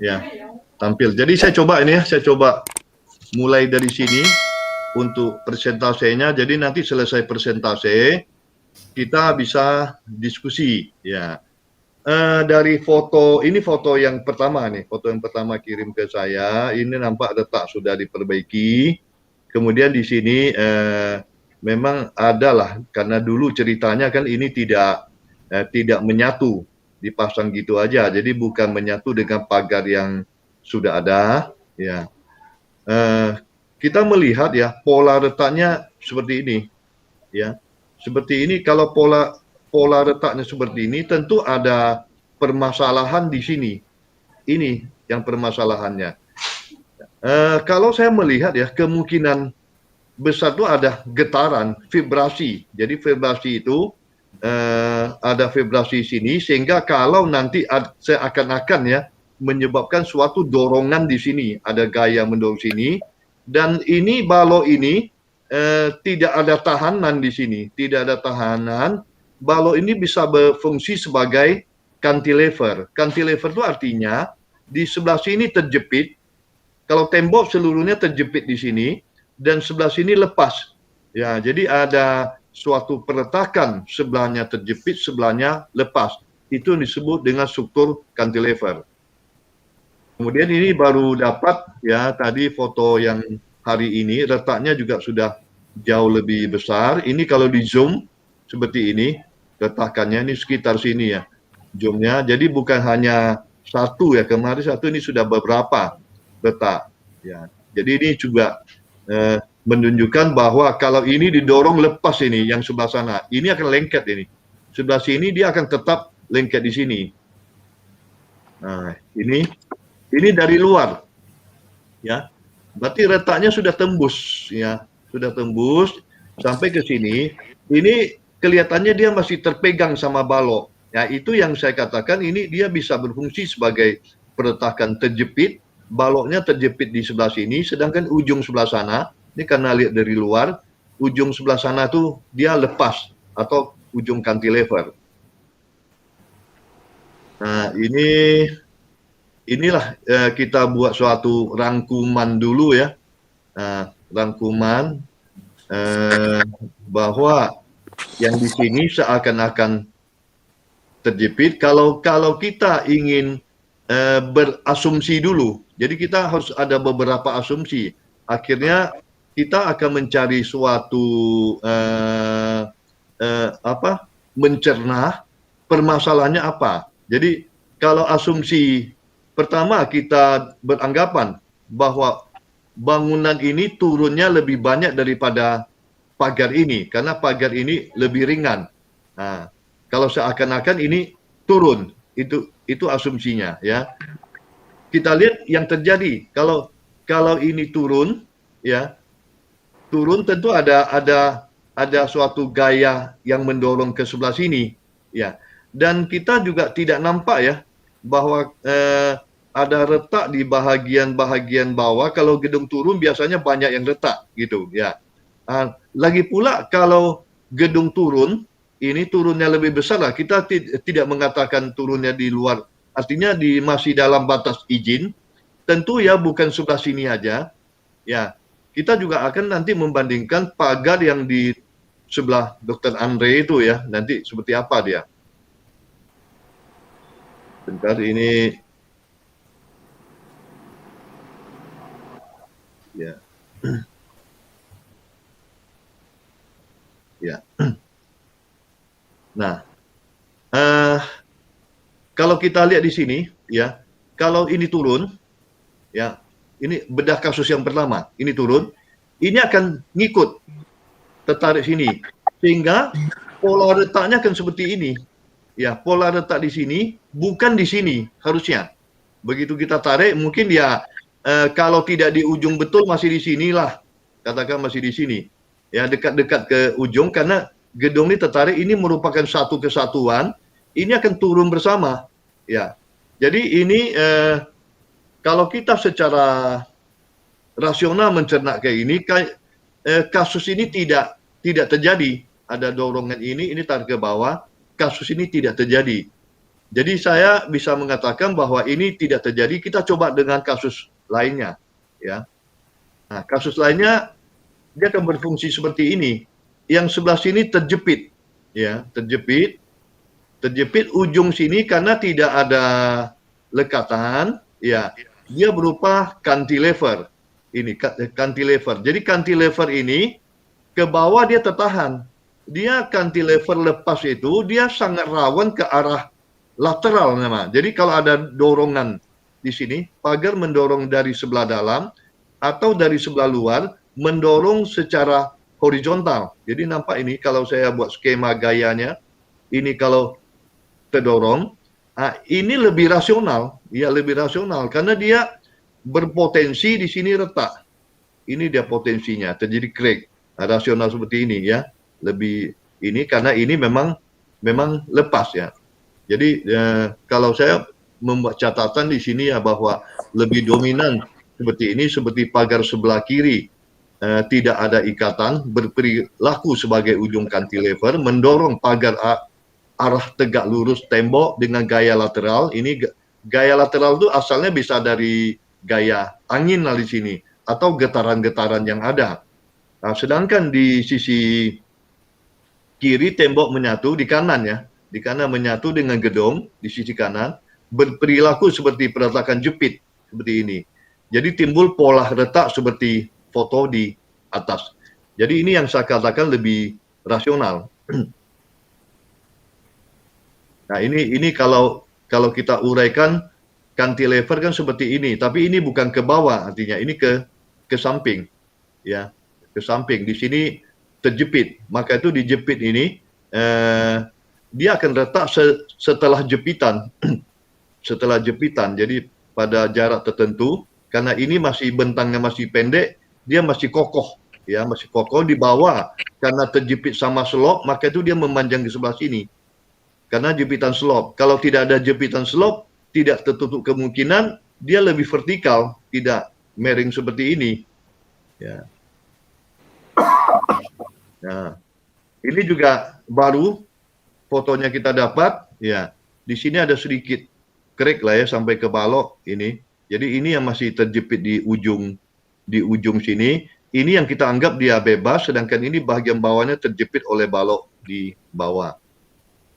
ya tampil. Jadi saya coba ini ya, saya coba mulai dari sini untuk persentasenya. Jadi nanti selesai persentase kita bisa diskusi ya. Dari foto ini, foto yang pertama nih, foto yang pertama kirim ke saya, ini nampak letak sudah diperbaiki. Kemudian di sini memang adalah karena dulu ceritanya kan ini tidak menyatu, dipasang gitu aja. Jadi bukan menyatu dengan pagar yang sudah ada ya. Kita melihat ya pola letaknya seperti ini ya. Seperti ini, kalau pola letaknya seperti ini tentu ada permasalahan di sini. Ini yang permasalahannya. Kalau saya melihat ya kemungkinan besar itu ada getaran, vibrasi. Jadi vibrasi itu ada vibrasi sini sehingga kalau nanti seakan-akan ya menyebabkan suatu dorongan di sini, ada gaya mendorong sini, dan ini balok ini tidak ada tahanan di sini, tidak ada tahanan. Balok ini bisa berfungsi sebagai cantilever. Cantilever itu artinya di sebelah sini terjepit, kalau tembok seluruhnya terjepit di sini, dan sebelah sini lepas. Ya, jadi ada suatu peletakan, sebelahnya terjepit, sebelahnya lepas. Itu disebut dengan struktur cantilever. Kemudian ini baru dapat ya tadi foto yang hari ini, letaknya juga sudah jauh lebih besar. Ini kalau di zoom seperti ini, letakannya ini sekitar sini ya, zoomnya. Jadi bukan hanya satu ya, kemarin satu, ini sudah beberapa letak. Ya, jadi ini juga menunjukkan bahwa kalau ini didorong lepas ini, yang sebelah sana, ini akan lengket ini. Sebelah sini dia akan tetap lengket di sini. Nah, ini dari luar, ya. Berarti retaknya sudah tembus, ya, sudah tembus sampai ke sini. Ini kelihatannya dia masih terpegang sama balok. Ya, itu yang saya katakan ini dia bisa berfungsi sebagai peletakan terjepit. Baloknya terjepit di sebelah sini, sedangkan ujung sebelah sana, ini karena lihat dari luar, ujung sebelah sana tuh dia lepas atau ujung cantilever. Nah, inilah kita buat suatu rangkuman dulu ya, rangkuman bahwa yang di sini seakan-akan terjepit. Kalau kita ingin berasumsi dulu, jadi kita harus ada beberapa asumsi. Akhirnya kita akan mencari suatu mencerna permasalahannya apa. Jadi kalau asumsi pertama kita beranggapan bahwa bangunan ini turunnya lebih banyak daripada pagar ini, karena pagar ini lebih ringan. Nah, kalau seakan-akan ini turun, itu asumsinya ya. Kita lihat yang terjadi. Kalau ini turun, ya, turun tentu ada suatu gaya yang mendorong ke sebelah sini, ya. Dan kita juga tidak nampak ya bahwa ada retak di bahagian bawah. Kalau gedung turun biasanya banyak yang retak gitu ya. Lagi pula kalau gedung turun, ini turunnya lebih besar lah. Kita tidak mengatakan turunnya di luar, artinya masih dalam batas izin. Tentu ya bukan sebelah sini aja. Ya, kita juga akan nanti membandingkan pagar yang di sebelah Dr. Andre itu ya, nanti seperti apa dia. Bentar, ini ya. Ya. Nah, kalau kita lihat di sini, ya, kalau ini turun, ya, ini bedah kasus yang pertama, ini turun, ini akan ngikut, tertarik sini, sehingga pola letaknya akan seperti ini, ya, pola letak di sini, bukan di sini harusnya. Begitu kita tarik, mungkin dia kalau tidak di ujung betul masih di sinilah, katakan masih di sini. Ya, dekat-dekat ke ujung, karena gedung ini tertarik, ini merupakan satu kesatuan, ini akan turun bersama, ya. Jadi ini kalau kita secara rasional mencerna kayak ini, kasus ini tidak terjadi. Ada dorongan ini tarik ke bawah, kasus ini tidak terjadi. Jadi saya bisa mengatakan bahwa ini tidak terjadi. Kita coba dengan kasus lainnya, ya. Nah, kasus lainnya dia akan berfungsi seperti ini. Yang sebelah sini terjepit, ya, terjepit ujung sini karena tidak ada lekatan, ya. Dia berupa cantilever. Ini cantilever. Jadi cantilever ini ke bawah dia tertahan. Dia cantilever lepas itu dia sangat rawan ke arah lateral nama. Jadi kalau ada dorongan di sini, pagar mendorong dari sebelah dalam atau dari sebelah luar, mendorong secara horizontal. Jadi nampak ini kalau saya buat skema gayanya, ini kalau terdorong, ini lebih rasional, ya lebih rasional karena dia berpotensi di sini retak. Ini dia potensinya terjadi crack. Rasional seperti ini ya, lebih ini karena ini memang lepas ya. Jadi kalau saya membuat catatan di sini ya bahwa lebih dominan seperti ini, seperti pagar sebelah kiri tidak ada ikatan, berperilaku sebagai ujung cantilever, mendorong pagar arah tegak lurus tembok dengan gaya lateral. Ini gaya lateral itu asalnya bisa dari gaya angin lah di sini atau getaran-getaran yang ada. Nah, sedangkan di sisi kiri tembok menyatu di kanan ya, di kanan menyatu dengan gedung di sisi kanan, berperilaku seperti perletakan jepit seperti ini. Jadi timbul pola retak seperti foto di atas. Jadi ini yang saya katakan lebih rasional. Nah ini kalau kita uraikan cantilever kan seperti ini, tapi ini bukan ke bawah, artinya ini ke samping, ya ke samping. Di sini terjepit, maka itu dijepit ini dia akan retak setelah jepitan, setelah jepitan. Jadi pada jarak tertentu, karena ini masih bentangnya masih pendek, dia masih kokoh, ya masih kokoh di bawah. Karena terjepit sama slop, maka itu dia memanjang di sebelah sini. Karena jepitan slop. Kalau tidak ada jepitan slop, tidak tertutup kemungkinan dia lebih vertikal, tidak miring seperti ini. Ya. Nah, ini juga baru fotonya kita dapat. Ya, di sini ada sedikit crack lah ya sampai ke balok ini. Jadi ini yang masih terjepit di ujung sini. Ini yang kita anggap dia bebas, sedangkan ini bagian bawahnya terjepit oleh balok di bawah.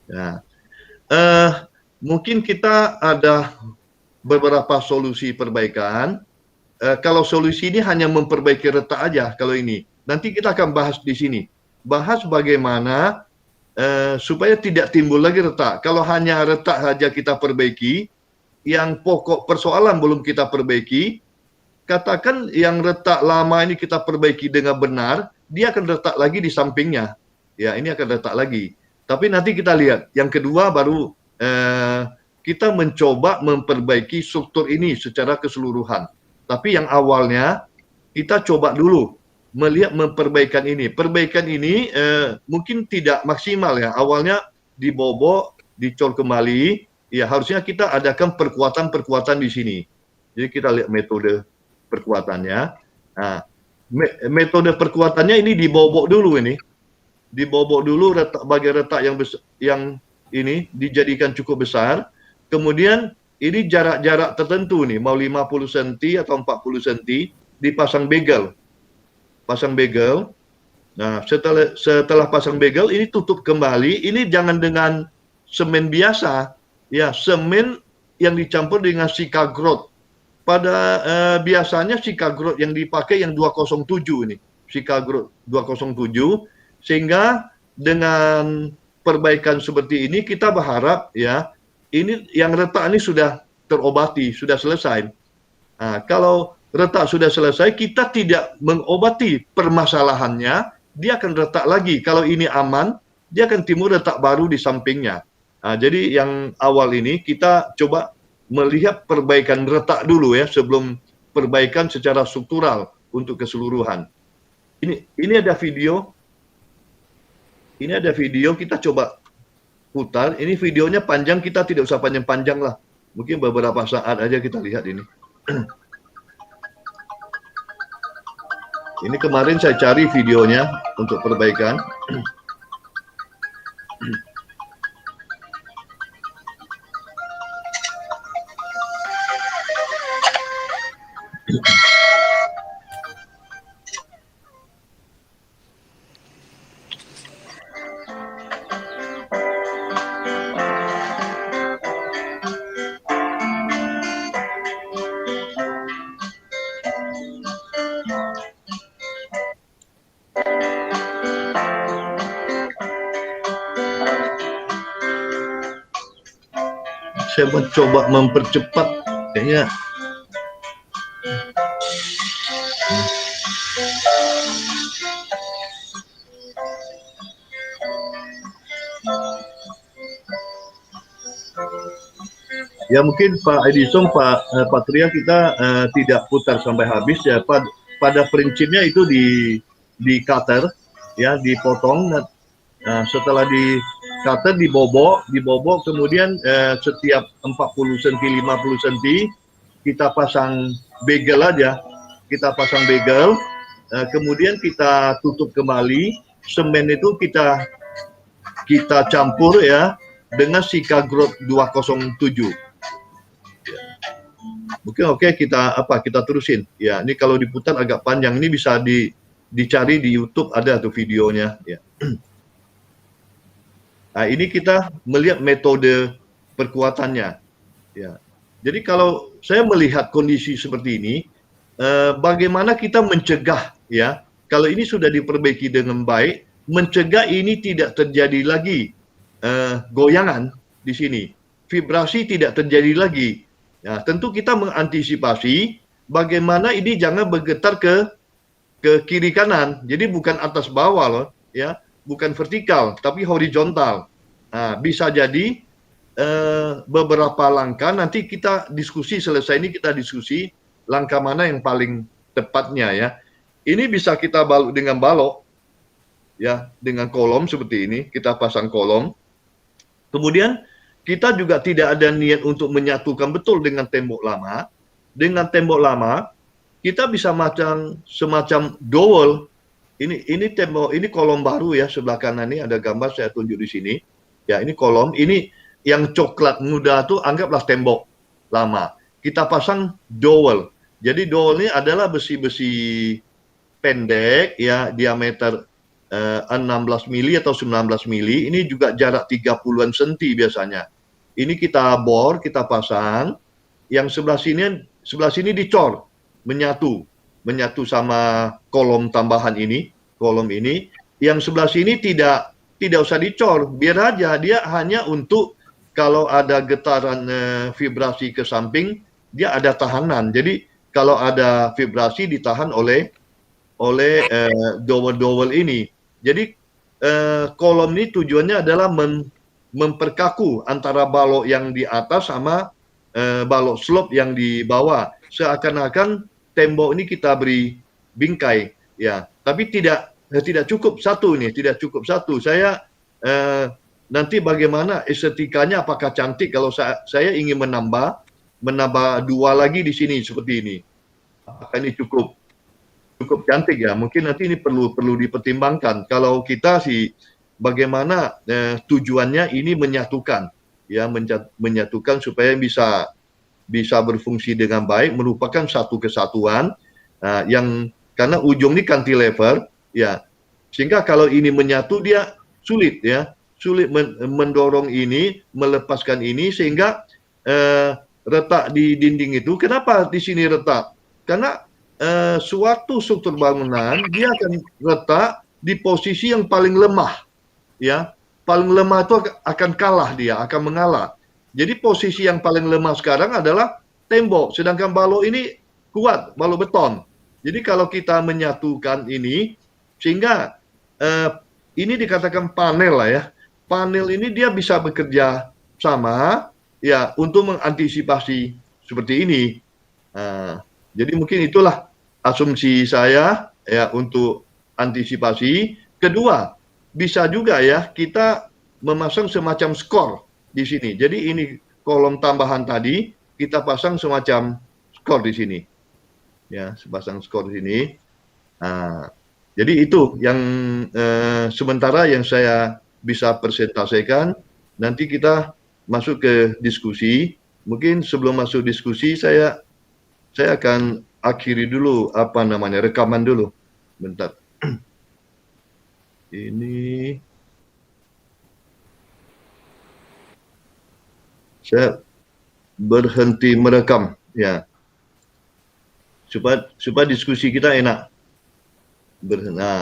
Nah, mungkin kita ada beberapa solusi perbaikan. Kalau solusi ini hanya memperbaiki retak aja kalau ini. Nanti kita akan bahas di sini. Bahas bagaimana supaya tidak timbul lagi retak. Kalau hanya retak saja kita perbaiki, yang pokok persoalan belum kita perbaiki, katakan yang retak lama ini kita perbaiki dengan benar, dia akan retak lagi di sampingnya. Ya, ini akan retak lagi. Tapi nanti kita lihat. Yang kedua baru kita mencoba memperbaiki struktur ini secara keseluruhan. Tapi yang awalnya kita coba dulu melihat memperbaikan ini. Perbaikan ini mungkin tidak maksimal ya. Awalnya dibobok, dicor kembali. Ya harusnya kita adakan perkuatan-perkuatan di sini. Jadi kita lihat metode perkuatannya. Nah, metode perkuatannya ini dibobok dulu ini. Dibobok dulu bagian retak yang ini dijadikan cukup besar. Kemudian ini jarak-jarak tertentu nih, mau 50 cm atau 40 cm dipasang begel. Pasang begel. Nah, setelah pasang begel ini tutup kembali. Ini jangan dengan semen biasa. Ya, semen yang dicampur dengan sikagrot. Pada biasanya sikagrot yang dipakai yang 207 ini. Sikagrot 207. Sehingga dengan perbaikan seperti ini kita berharap ya ini yang retak ini sudah terobati, sudah selesai. Nah, kalau retak sudah selesai, kita tidak mengobati permasalahannya, dia akan retak lagi. Kalau ini aman, dia akan timbul retak baru di sampingnya. Nah, jadi yang awal ini kita coba melihat perbaikan retak dulu ya sebelum perbaikan secara struktural untuk keseluruhan. Ini ada video. Ini ada video, kita coba putar. Ini videonya panjang, kita tidak usah panjang-panjang lah. Mungkin beberapa saat aja kita lihat ini. Ini kemarin saya cari videonya untuk perbaikan. Saya mencoba mempercepat kayaknya. Ya mungkin Pak Edison, Pak Tria kita tidak putar sampai habis ya. Pada prinsipnya itu di cutter ya, dipotong. Setelah di cutter dibobok kemudian setiap 40 cm 50 cm kita pasang bagel aja. Kita pasang bagel, kemudian kita tutup kembali. Semen itu kita campur ya dengan Sika Growth 207. Mungkin oke, kita terusin. Ya, ini kalau diputar agak panjang. Ini bisa dicari di YouTube, ada tuh videonya ya. Nah, ini kita melihat metode perkuatannya ya. Jadi kalau saya melihat kondisi seperti ini, bagaimana kita mencegah ya, kalau ini sudah diperbaiki dengan baik, mencegah ini tidak terjadi lagi goyangan di sini, vibrasi tidak terjadi lagi. Nah, tentu kita mengantisipasi bagaimana ini jangan bergetar ke kiri kanan. Jadi bukan atas bawah loh, ya, bukan vertikal tapi horizontal. Nah, bisa jadi beberapa langkah nanti kita diskusi, selesai ini kita diskusi langkah mana yang paling tepatnya ya. Ini bisa kita balut dengan balok ya, dengan kolom seperti ini, kita pasang kolom. Kemudian kita juga tidak ada niat untuk menyatukan betul dengan tembok lama. Dengan tembok lama, kita bisa semacam dowel. Ini tembok, ini kolom baru ya, sebelah kanan ini ada gambar saya tunjuk di sini. Ya, ini kolom. Ini yang coklat muda tuh anggaplah tembok lama. Kita pasang dowel. Jadi dowel ini adalah besi-besi pendek ya, diameter 16 mili atau 19 mili. Ini juga jarak 30-an senti biasanya. Ini kita bor, kita pasang. Yang sebelah sini dicor, menyatu sama kolom tambahan ini, kolom ini. Yang sebelah sini tidak usah dicor, biar aja, dia hanya untuk kalau ada getaran vibrasi ke samping, dia ada tahanan. Jadi kalau ada vibrasi ditahan oleh dowel ini. Jadi kolom ini tujuannya adalah memperkaku antara balok yang di atas sama balok slope yang di bawah. Seakan-akan tembok ini kita beri bingkai ya, tapi tidak cukup satu nih, tidak cukup satu. Saya nanti bagaimana estetikanya, apakah cantik kalau saya ingin menambah dua lagi di sini seperti ini. Apakah ini cukup cantik ya? Mungkin nanti ini perlu dipertimbangkan. Kalau kita sih bagaimana tujuannya ini menyatukan ya, menyatukan supaya bisa berfungsi dengan baik, merupakan satu kesatuan yang karena ujung ini cantilever ya, sehingga kalau ini menyatu dia sulit ya, sulit mendorong ini, melepaskan ini, sehingga retak di dinding itu. Kenapa di sini retak? Karena suatu struktur bangunan dia akan retak di posisi yang paling lemah ya, paling lemah itu akan kalah, dia akan mengalah. Jadi posisi yang paling lemah sekarang adalah tembok, sedangkan balok ini kuat, balok beton. Jadi kalau kita menyatukan ini, sehingga ini dikatakan panel lah ya, panel ini dia bisa bekerja sama ya untuk mengantisipasi seperti ini. Jadi mungkin itulah asumsi saya ya untuk antisipasi. Kedua, bisa juga ya kita memasang semacam skor di sini. Jadi ini kolom tambahan tadi kita pasang semacam skor di sini. Ya, sepasang skor di sini. Jadi itu yang sementara yang saya bisa presentasikan. Nanti kita masuk ke diskusi. Mungkin sebelum masuk diskusi saya akan akhiri dulu rekaman dulu. Bentar. Ini saya berhenti merekam ya. Supaya diskusi kita enak. Nah,